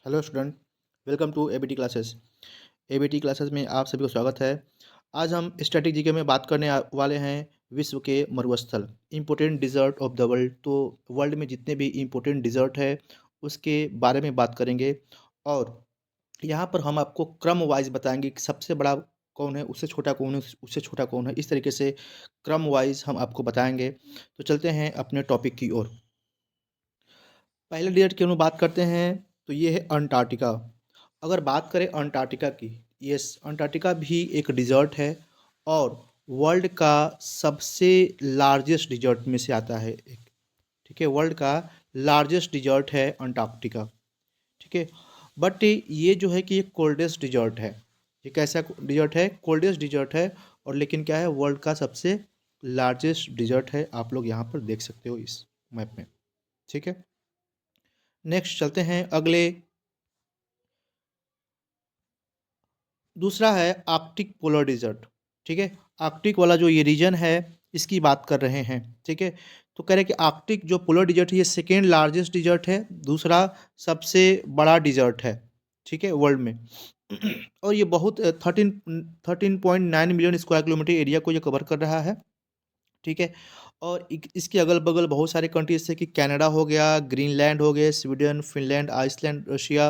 Hello student, welcome to ABT classes. ABT classes में आप सभी को स्वागत है। आज हम स्टैटिक जीके में बात करने वाले हैं विश्व के मरुस्थल, important desert of the world. तो वर्ल्ड में जितने भी इम्पोर्टेंट डिजर्ट है उसके बारे में बात करेंगे। और यहाँ पर हम आपको क्रम वाइज बताएंगे कि सबसे बड़ा कौन है, उससे छोटा कौन है, उससे छोटा कौन है। इस तरीके से क्रम वाइज हम आपको बताएंगे। तो चलते हैं अपने टॉपिक की ओर। पहले डिजर्ट की हम बात करते हैं तो ये है अंटार्कटिका। अगर बात करें अंटार्कटिका की, यस, अंटार्कटिका भी एक डिजर्ट है और वर्ल्ड का सबसे लार्जेस्ट डिजर्ट में से आता है एक। ठीक है, वर्ल्ड का लार्जेस्ट डिजर्ट है अंटार्कटिका। ठीक है, बट ये जो है कि ये कोल्डेस्ट डिजर्ट है। ये कैसा डिजर्ट है? कोल्डेस्ट डिजर्ट है। और लेकिन क्या है, वर्ल्ड का सबसे लार्जेस्ट डिजर्ट है। आप लोग यहाँ पर देख सकते हो इस मैप में। ठीक है, नेक्स्ट चलते हैं अगले। दूसरा है आर्कटिक पोलर डिजर्ट। ठीक है, आर्कटिक वाला जो ये रीजन है इसकी बात कर रहे हैं। ठीक है, तो कह रहे हैं कि आर्कटिक जो पोलर डिजर्ट है ये सेकेंड लार्जेस्ट डिजर्ट है, दूसरा सबसे बड़ा डिजर्ट है। ठीक है, वर्ल्ड में। और ये बहुत 13.9 मिलियन स्क्वायर किलोमीटर एरिया को ये कवर कर रहा है। ठीक है, और इसके अगल बगल बहुत सारे कंट्रीज जैसे कि कनाडा हो गया, ग्रीनलैंड हो गए, Sweden, Finland, Iceland, Russia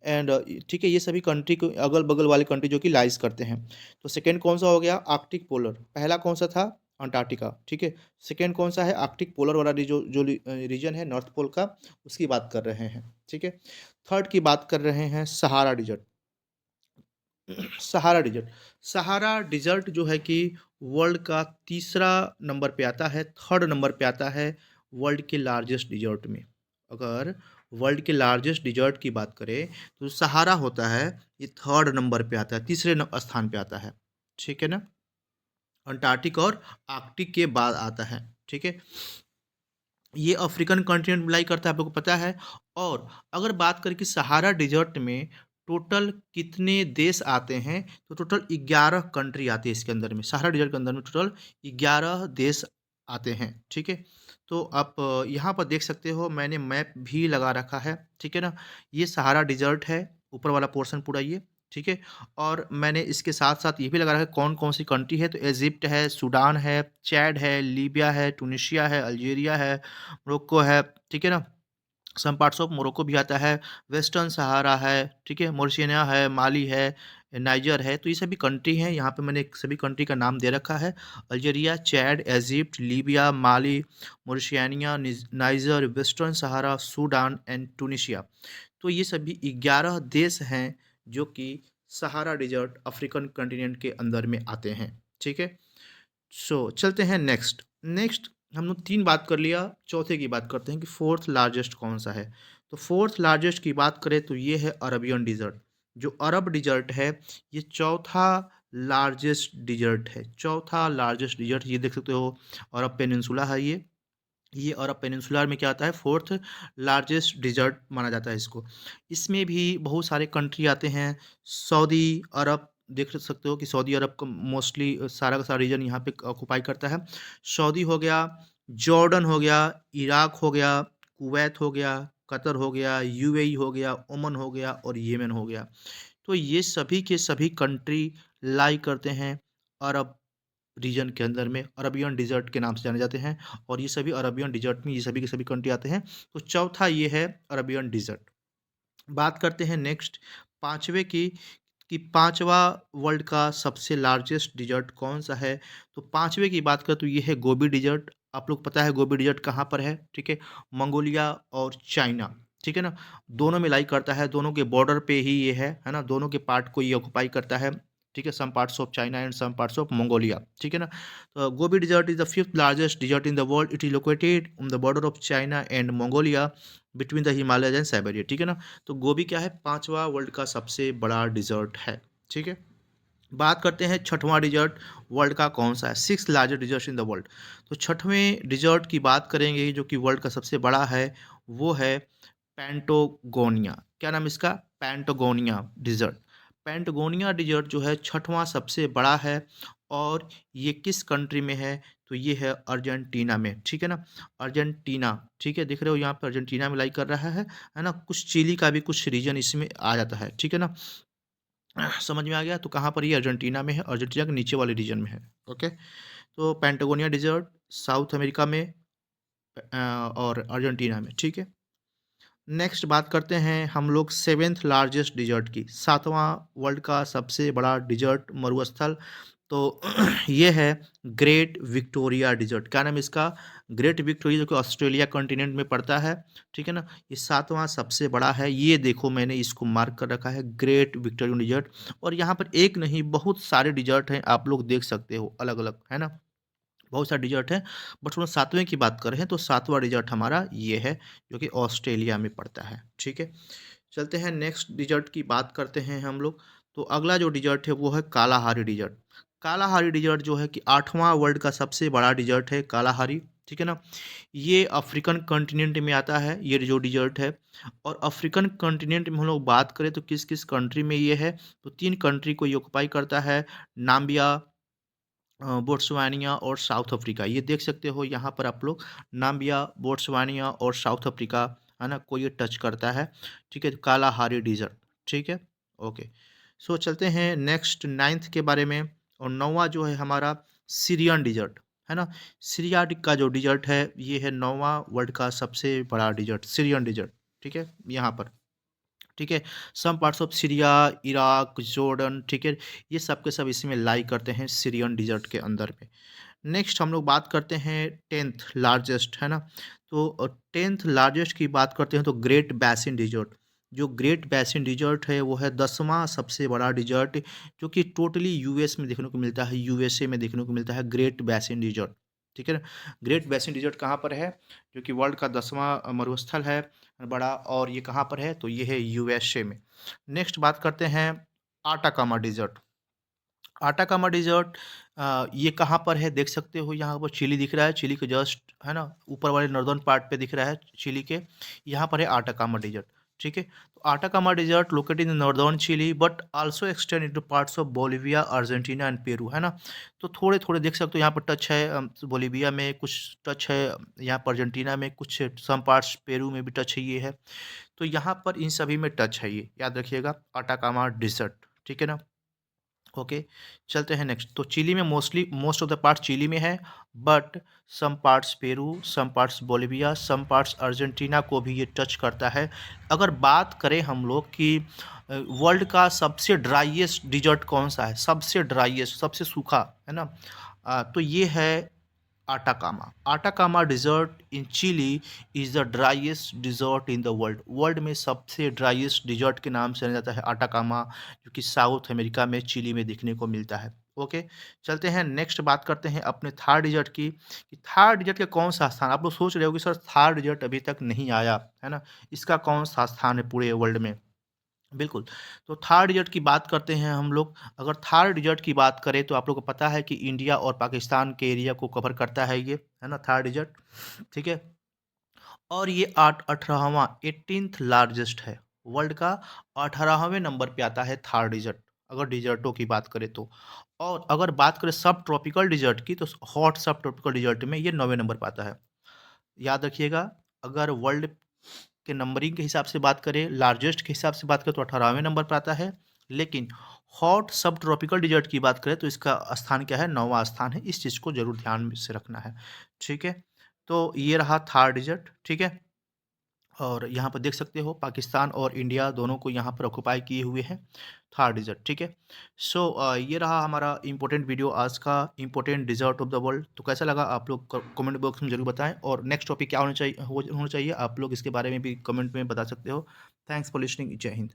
and ठीक है, ये सभी कंट्री को अगल बगल वाले कंट्री जो कि लाइज करते हैं। तो सेकेंड कौन सा हो गया? Arctic polar. पहला कौन सा था? अंटार्कटिका। ठीक है, सेकेंड कौन सा है? आर्कटिक पोलर वाला जो रीजन है नॉर्थ पोल का, उसकी बात कर रहे हैं। ठीक है, थर्ड की बात कर रहे हैं Sahara desert. Sahara desert, Sahara desert जो है कि वर्ल्ड का तीसरा नंबर पे आता है, थर्ड नंबर पे आता है वर्ल्ड के लार्जेस्ट डिजर्ट में। अगर वर्ल्ड के लार्जेस्ट डिजर्ट की बात करें तो सहारा होता है, ये थर्ड नंबर पे आता है, तीसरे स्थान पे आता है। ठीक है ना, अंटार्कटिक और आर्कटिक के बाद आता है। ठीक है, ये अफ्रीकन कॉन्टिनेंट बिलाई करता है, आप लोगों को पता है। और अगर बात करें कि सहारा डिजर्ट में टोटल कितने देश आते हैं, तो टोटल 11 कंट्री आती है इसके अंदर में। सहारा डिजर्ट के अंदर में टोटल 11 देश आते हैं। ठीक है, तो आप यहाँ पर देख सकते हो, मैंने मैप भी लगा रखा है। ठीक है ना, ये सहारा डिजर्ट है, ऊपर वाला पोर्शन पूरा ये। ठीक है, और मैंने इसके साथ साथ ये भी लगा रखा है कौन कौन सी कंट्री है। तो इजिप्ट है, सूडान है, चैड है, लीबिया है, टूनिशिया है, अल्जीरिया है, मोरक्को है। ठीक है ना, सम पार्ट्स ऑफ मोरक्को भी आता है, वेस्टर्न सहारा है। ठीक है, मोरिशिया है, माली है, नाइजर है। तो ये सभी कंट्री हैं, यहाँ पे मैंने सभी कंट्री का नाम दे रखा है। Algeria, Chad, Egypt, Libya, Mali, Mauritania, Niger, Western Sahara, Sudan and Tunisia. तो ये सभी 11 देश हैं जो कि सहारा डिजर्ट अफ्रीकन कॉन्टिनेंट के अंदर में आते हैं। ठीक है, सो चलते हैं नेक्स्ट। नेक्स्ट हम लोग तीन बात कर लिया, चौथे की बात करते हैं कि फोर्थ लार्जेस्ट कौन सा है। तो फोर्थ लार्जेस्ट की बात करें तो ये है अरबियन डिजर्ट। जो अरब डिजर्ट है ये चौथा लार्जेस्ट डिजर्ट है, चौथा लार्जेस्ट डिजर्ट। ये देख सकते हो, अरब पेनिनसुला है ये अरब पेनिनसुला में क्या आता है, फोर्थ लार्जेस्ट डिजर्ट माना जाता है इसको। इसमें भी बहुत सारे कंट्री आते हैं। सऊदी अरब देख सकते हो कि सऊदी अरब का मोस्टली सारा का सारा रीजन यहाँ पे ऑक्यूपाई करता है। सऊदी हो गया, जॉर्डन हो गया, इराक हो गया, कुवैत हो गया, कतर हो गया, यूएई हो गया, ओमन हो गया और येमेन हो गया। तो ये सभी के सभी कंट्री लाई करते हैं अरब रीजन के अंदर में, अरबियन डिजर्ट के नाम से जाने जाते हैं। और ये सभी अरबियन डिजर्ट में ये सभी के सभी कंट्री आते हैं। तो चौथा ये है अरबियन डिजर्ट। बात करते हैं नेक्स्ट पांचवे की, कि पांचवा वर्ल्ड का सबसे लार्जेस्ट डिजर्ट कौन सा है। तो पांचवे की बात करें तो ये है गोबी डिजर्ट। आप लोग पता है गोबी डिजर्ट कहाँ पर है? ठीक है, मंगोलिया और चाइना। ठीक है ना, दोनों में लाई करता है, दोनों के बॉर्डर पे ही ये है ना, दोनों के पार्ट को ये ऑक्युपाई करता है। ठीक है, some parts of China and some parts of Mongolia. ठीक है ना, तो Gobi desert is the fifth largest desert in the world. It is located on the border of China and Mongolia between the Himalayas and Siberia. ठीक है ना, तो गोबी क्या है? पांचवा वर्ल्ड का सबसे बड़ा डिजर्ट है। ठीक है, बात करते हैं छठवां डिजर्ट वर्ल्ड का कौन सा है, six largest desert in the world. तो छठवें डिजर्ट की बात करेंगे जो कि वर्ल्ड का सबसे बड़ा है, वो है पैंटोगोनिया। क्या नाम इसका? पैंटोगोनिया डिजर्ट। पैंटोगोनिया डिजर्ट जो है छठवां सबसे बड़ा है और ये किस कंट्री में है? तो ये है अर्जेंटीना में, ठीक है ना? अर्जेंटीना, ठीक है? देख रहे हो यहाँ पे अर्जेंटीना में लाई कर रहा है ना? कुछ चिली का भी कुछ रीजन इसमें आ जाता है, ठीक है ना? समझ में आ गया? तो कहाँ पर ये अर्जेंटीना में है, अर्जेंटीना के नीचे वाले रीजन में है, ओके? तो पैंटागोनिया डेज़र्ट साउथ अमेरिका में और अर्जेंटीना में, ठीक है? नेक्स्ट बात करते हैं हम लोग 7th लार्जेस्ट डिजर्ट की, 7वां वर्ल्ड का सबसे बड़ा डिजर्ट मरुस्थल। तो ये है ग्रेट विक्टोरिया डिजर्ट। क्या नाम है इसका? ग्रेट विक्टोरिया, जो कि ऑस्ट्रेलिया कॉन्टिनेंट में पड़ता है, ठीक है ना? ये 7वां सबसे बड़ा है। ये देखो मैंने इसको मार्क कर रखा है, ग्रेट विक्टोरिया डिजर्ट। और यहाँ पर एक नहीं बहुत सारे डिजर्ट हैं, आप लोग देख सकते हो अलग-अलग, है ना? बहुत सारे डिजर्ट हैं, बट हम 7वें की बात कर रहे हैं, तो 7वां डिजर्ट हमारा ये है, जो कि ऑस्ट्रेलिया में पड़ता है, ठीक है? चलते हैं नेक्स्ट डिजर्ट की बात करते हैं हम लोग। तो अगला जो डिजर्ट है वो है कालाहारी डिजर्ट। कालाहारी डिजर्ट जो है कि 8वां वर्ल्ड का सबसे बड़ा डिजर्ट है कालाहारी, ठीक है ना? ये अफ्रीकन कॉन्टिनेंट में आता है, ये जो डिजर्ट है। और अफ्रीकन कॉन्टिनेंट में हम लोग बात करें तो किस-किस कंट्री में ये है? तो 3 कंट्री को ये ऑक्युपाई करता है, नाम्बिया, बोट्सवानिया और साउथ अफ्रीका। ये देख सकते हो यहाँ पर आप लोग, नाम्बिया, बोट्सवानिया और साउथ अफ्रीका, है ना? को ये टच करता है, ठीक है? कालाहारी डिज़र्ट, ठीक है? ओके। सो चलते हैं नेक्स्ट 9th के बारे में। और 9वां जो है हमारा सीरियन डिज़र्ट, है ना? सीरिया का जो डिज़र्ट है, ये है 9वां वर्ल्ड का सबसे बड़ा डिज़र्ट, सीरियन डिज़र्ट, ठीक है? यहाँ पर। ठीक है? Some parts of Syria, Iraq, Jordan, ठीक है? ये सब के सब इसमें लाई करते हैं सीरियन डिज़र्ट के अंदर में। नेक्स्ट हम लोग बात करते हैं 10th लार्जेस्ट, है ना? तो 10th लार्जेस्ट की बात करते हैं तो ग्रेट बेसिन डिज़र्ट। जो ग्रेट बेसिन डिज़र्ट है वो है 10वां सबसे बड़ा डिज़र्ट, जो कि टोटली यूएस में देखने को मिलता है, यूएसए में देखने को मिलता है ग्रेट बेसिन डिज़र्ट, ठीक है ना? ग्रेट बेसिन डिज़र्ट कहाँ पर है? जो कि वर्ल्ड का 10वां मरुस्थल है बड़ा, और ये कहाँ पर है? तो ये है यूएसए में। नेक्स्ट बात करते हैं आटाकामा डिज़र्ट। आटाकामा डिज़र्ट ये कहाँ पर है? देख सकते हो यहाँ पर चिली दिख रहा है, चिली के जस्ट, है ना? ऊपर वाले नॉर्दर्न पार्ट पे दिख रहा है चिली के, यहाँ पर है आटाकामा डिज़र्ट, ठीक है? तो Atacama desert located in northern Chile but also extend into parts of Bolivia, Argentina and Peru, है ना? तो थोड़े-थोड़े देख सकते हो यहाँ पर टच है, बोलिविया में कुछ टच है, यहाँ पर अर्जेंटीना में कुछ, सम पार्ट्स पेरू में भी टच है ये है। तो यहाँ पर इन सभी में टच है ये, याद रखिएगा आटाकामा डिज़र्ट, ठीक है ना? ओके, चलते हैं नेक्स्ट। तो चिली में most of the parts Chile में है, but some parts Peru, some parts Bolivia, some parts Argentina को भी ये टच करता है। अगर बात करें हम लोग कि वर्ल्ड का सबसे ड्राइएस्ट डिजर्ट कौन सा है, सबसे ड्राइएस्ट, सबसे सूखा, है ना? तो ये है Atacama. Atacama desert in Chile is the driest desert in the world. World में सबसे ड्राइएस्ट डिज़र्ट के नाम से जाना जाता है आटाकामा, जो कि साउथ अमेरिका में चिली में देखने को मिलता है। ओके, चलते हैं नेक्स्ट बात करते हैं अपने थार डिज़र्ट की, कि थार डिज़र्ट का कौन-सा स्थान, आप लोग सोच रहे हो कि सर थार डिज़र्ट अभी तक नहीं आया, है ना? इसका कौन-सा स्थान है पूरे वर्ल्ड में? बिल्कुल, तो थार डिज़र्ट की बात करते हैं हम लोग। अगर थार डिज़र्ट की बात करें तो आप लोग को पता है कि इंडिया और पाकिस्तान के एरिया को कवर करता है ये, है ना? थार डिज़र्ट, ठीक है? और ये 18वां 18th लार्जेस्ट है, वर्ल्ड का 18वें नंबर पे आता है थार डिज़र्ट, अगर डिज़र्टों की बात करें तो। और अगर बात करें सब ट्रॉपिकल डिज़र्ट की, तो हॉट सब ट्रॉपिकल डिज़र्ट में ये 9वें नंबर पे आता है। याद रखिएगा, अगर वर्ल्ड के नंबरिंग के हिसाब से बात करें, लार्जेस्ट के हिसाब से बात करें तो 18वें नंबर पर आता है, लेकिन हॉट सब ट्रॉपिकल डिजर्ट की बात करें तो इसका स्थान क्या है? 9वां स्थान है। इस चीज़ को ज़रूर ध्यान में से रखना है, ठीक है? तो ये रहा थार डिजर्ट, ठीक है? और यहाँ पर देख सकते हो पाकिस्तान और इंडिया दोनों को यहाँ पर ऑक्युपाई किए हुए हैं थार डिजर्ट, ठीक है? सो ये रहा हमारा इम्पोर्टेंट वीडियो आज का, important desert of the world. तो कैसा लगा आप लोग कमेंट बॉक्स में ज़रूर बताएं, और नेक्स्ट टॉपिक क्या होना चाहिए आप लोग इसके बारे में भी कमेंट में बता सकते हो। थैंक्स फॉर लिसनिंग, जय हिंद।